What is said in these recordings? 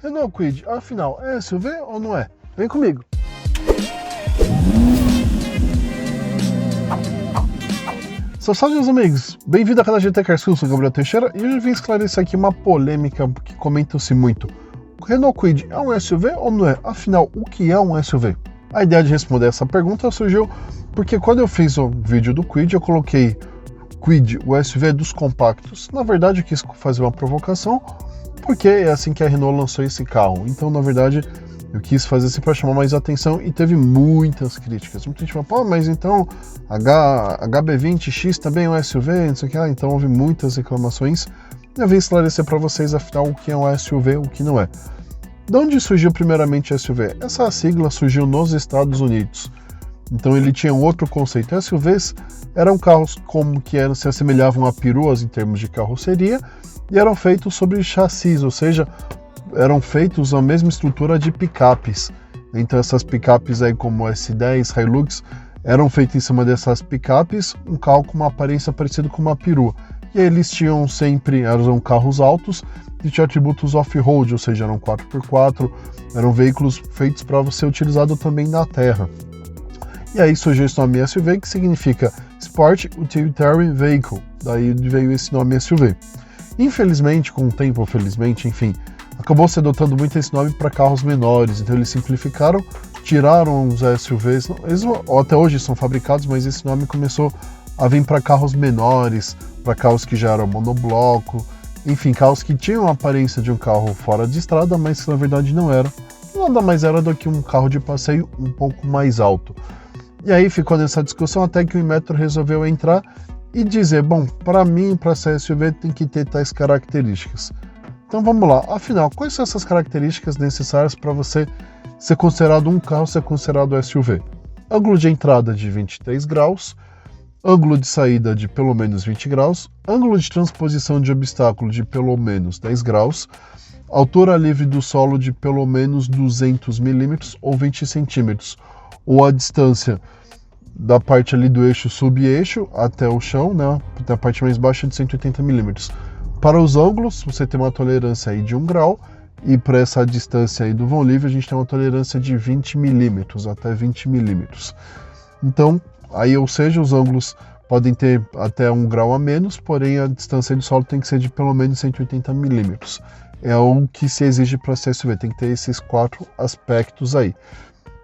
Renault Kwid, afinal, é SUV ou não é? Vem comigo! Saudações, amigos! Bem-vindo ao canal GT Cars, eu sou o Gabriel Teixeira e hoje eu vim esclarecer aqui uma polêmica que comenta-se muito. O Renault Kwid é um SUV ou não é? Afinal, o que é um SUV? A ideia de responder essa pergunta surgiu porque quando eu fiz o vídeo do Kwid, eu coloquei Kwid, o SUV dos compactos. Na verdade, eu quis fazer uma provocação, porque é assim que a Renault lançou esse carro. Então, na verdade, eu quis fazer assim para chamar mais atenção e teve muitas críticas. Muita gente falou, pô, mas então HB20X também é um SUV, não sei o que lá. Então houve muitas reclamações. Eu vim esclarecer para vocês, afinal, o que é um SUV, o que não é. De onde surgiu primeiramente SUV? Essa sigla surgiu nos Estados Unidos. Então ele tinha um outro conceito. SUVs eram carros como que se assemelhavam a peruas em termos de carroceria e eram feitos sobre chassis, ou seja, eram feitos na mesma estrutura de picapes. Então essas picapes aí como S10, Hilux, eram feitas em cima dessas picapes, um carro com uma aparência parecida com uma perua. E aí eles tinham sempre, eram carros altos e tinham atributos off-road, ou seja, eram 4x4, eram veículos feitos para ser utilizado também na terra. E aí surgiu esse nome SUV, que significa Sport Utilitarian Vehicle, daí veio esse nome SUV. Infelizmente, com o tempo, felizmente, enfim, acabou se adotando muito esse nome para carros menores, então eles simplificaram, tiraram os SUVs, eles até hoje são fabricados, mas esse nome começou a vir para carros menores, para carros que já eram monobloco, enfim, carros que tinham a aparência de um carro fora de estrada, mas que na verdade não era, nada mais era do que um carro de passeio um pouco mais alto. E aí ficou nessa discussão até que o Inmetro resolveu entrar e dizer, bom, para mim, para ser SUV tem que ter tais características. Então vamos lá, afinal, quais são essas características necessárias para você ser considerado um carro, ser considerado SUV? Ângulo de entrada de 23 graus, ângulo de saída de pelo menos 20 graus, ângulo de transposição de obstáculo de pelo menos 10 graus, altura livre do solo de pelo menos 200 mm ou 20 cm, ou a distância da parte ali do eixo sub-eixo até o chão, né, da parte mais baixa de 180 mm. Para os ângulos, você tem uma tolerância aí de 1 grau, e para essa distância aí do vão livre, a gente tem uma tolerância de 20 mm, até 20 mm. Então, aí, ou seja, os ângulos podem ter até 1 grau a menos, porém a distância do solo tem que ser de pelo menos 180 mm. É o que se exige para ser SUV, tem que ter esses 4 aspectos aí.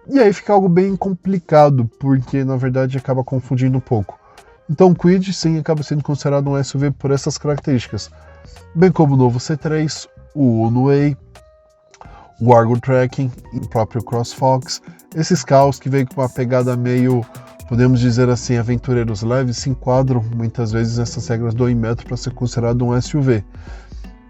E aí fica algo bem complicado, porque na verdade acaba confundindo um pouco. Então o Kwid sim acaba sendo considerado um SUV por essas características, bem como o novo C3, o Uno Way, o Argo Tracking e o próprio CrossFox. Esses carros que vêm com uma pegada meio, podemos dizer assim, aventureiros leves, se enquadram muitas vezes nessas regras do Inmetro para ser considerado um SUV.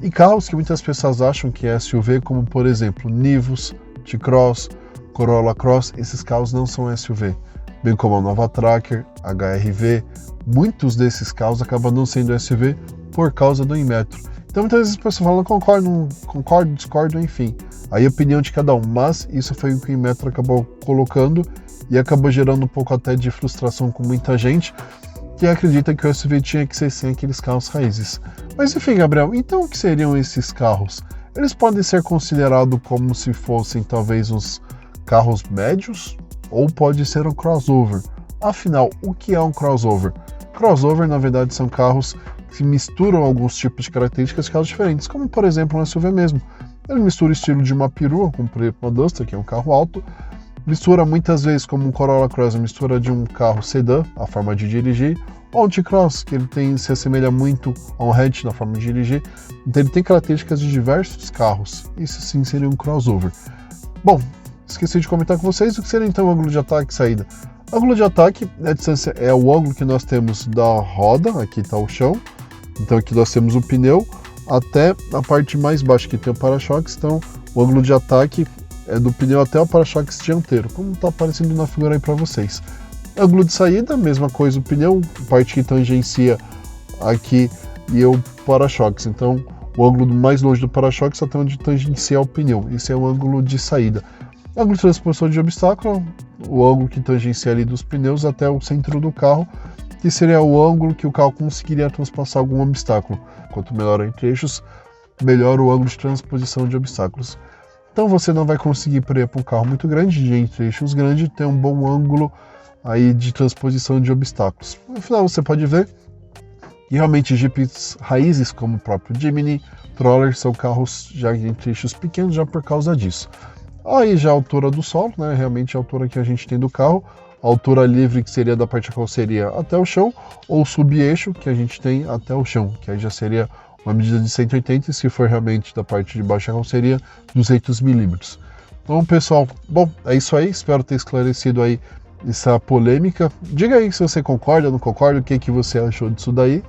E carros que muitas pessoas acham que é SUV, como por exemplo Nivus, T-Cross, Corolla Cross, esses carros não são SUV, bem como a nova Tracker, HR-V, muitos desses carros acabam não sendo SUV por causa do Inmetro. Então muitas vezes as pessoas falam, concordo, discordo, enfim, aí a opinião de cada um, mas isso foi o que o Inmetro acabou colocando e acabou gerando um pouco até de frustração com muita gente, que acredita que o SUV tinha que ser sem aqueles carros raízes. Mas enfim, Gabriel, então o que seriam esses carros? Eles podem ser considerados como se fossem talvez uns carros médios, ou pode ser um crossover. Afinal, o que é um crossover? Crossover, na verdade, são carros que misturam alguns tipos de características de carros diferentes, como por exemplo um SUV mesmo. Ele mistura o estilo de uma perua com uma Duster, que é um carro alto, mistura muitas vezes como um Corolla Cross, mistura de um carro sedã, a forma de dirigir, ou um T-Cross, que ele se assemelha muito a um hatch na forma de dirigir, então ele tem características de diversos carros. Isso sim seria um crossover. Bom, esqueci de comentar com vocês o que seria então o ângulo de ataque e saída. Ângulo de ataque, a distância é o ângulo que nós temos da roda, aqui está o chão, então aqui nós temos o pneu, até a parte mais baixa que tem o para-choques, então o ângulo de ataque é do pneu até o para-choques dianteiro, como está aparecendo na figura aí para vocês. Ângulo de saída, mesma coisa, o pneu, parte que tangencia aqui e o para-choques, então o ângulo mais longe do para-choques até onde tangencia o pneu, esse é o ângulo de saída. Ângulo de transposição de obstáculo, o ângulo que tangencia ali dos pneus até o centro do carro, que seria o ângulo que o carro conseguiria transpassar algum obstáculo. Quanto menor entre eixos, melhor o ângulo de transposição de obstáculos. Então você não vai conseguir, por exemplo, um carro muito grande, de entre-eixos grande, ter um bom ângulo aí de transposição de obstáculos. No final você pode ver que realmente jipes raízes, como o próprio Jimny, Troller, são carros já de entre-eixos pequenos, já por causa disso. Aí já a altura do solo, né, realmente a altura que a gente tem do carro, a altura livre que seria da parte da carroceria até o chão, ou sub-eixo que a gente tem até o chão, que aí já seria uma medida de 180, e se for realmente da parte de baixo da carroceria, 200 milímetros. Então, pessoal, bom, é isso aí, espero ter esclarecido aí essa polêmica. Diga aí se você concorda ou não concorda, o que você achou disso daí.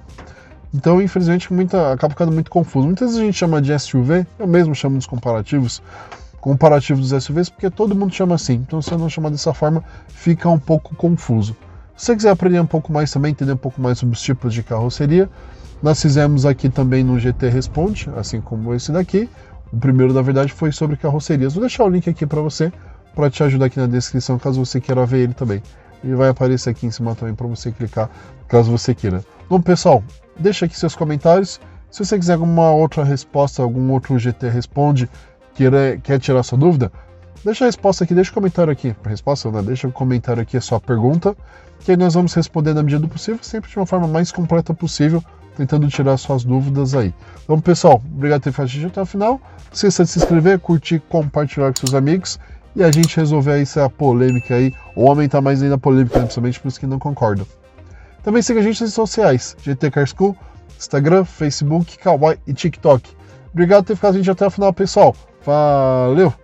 Então, infelizmente, acaba ficando muito confuso. Muitas vezes a gente chama de SUV, eu mesmo chamo dos comparativos dos SUVs, porque todo mundo chama assim. Então, se eu não chamar dessa forma, fica um pouco confuso. Se você quiser aprender um pouco mais também, entender um pouco mais sobre os tipos de carroceria, nós fizemos aqui também no GT Responde, assim como esse daqui. O primeiro, na verdade, foi sobre carrocerias. Vou deixar o link aqui para você, para te ajudar aqui na descrição, caso você queira ver ele também. Ele vai aparecer aqui em cima também para você clicar, caso você queira. Bom, pessoal, deixa aqui seus comentários. Se você quiser alguma outra resposta, algum outro GT Responde, quer tirar sua dúvida, deixa a resposta aqui, deixa o comentário aqui. A resposta, né? Deixa o comentário aqui, a sua pergunta, que aí nós vamos responder na medida do possível, sempre de uma forma mais completa possível, tentando tirar suas dúvidas aí. Então, pessoal, obrigado por ter ficado até o final. Não esqueça de se inscrever, curtir, compartilhar com seus amigos, e a gente resolver aí essa polêmica aí, ou aumentar mais ainda a polêmica, né, principalmente para os que não concordam. Também siga a gente nas redes sociais, GT Car School, Instagram, Facebook, Kawaii e TikTok. Obrigado por ter ficado até o final, pessoal. Valeu!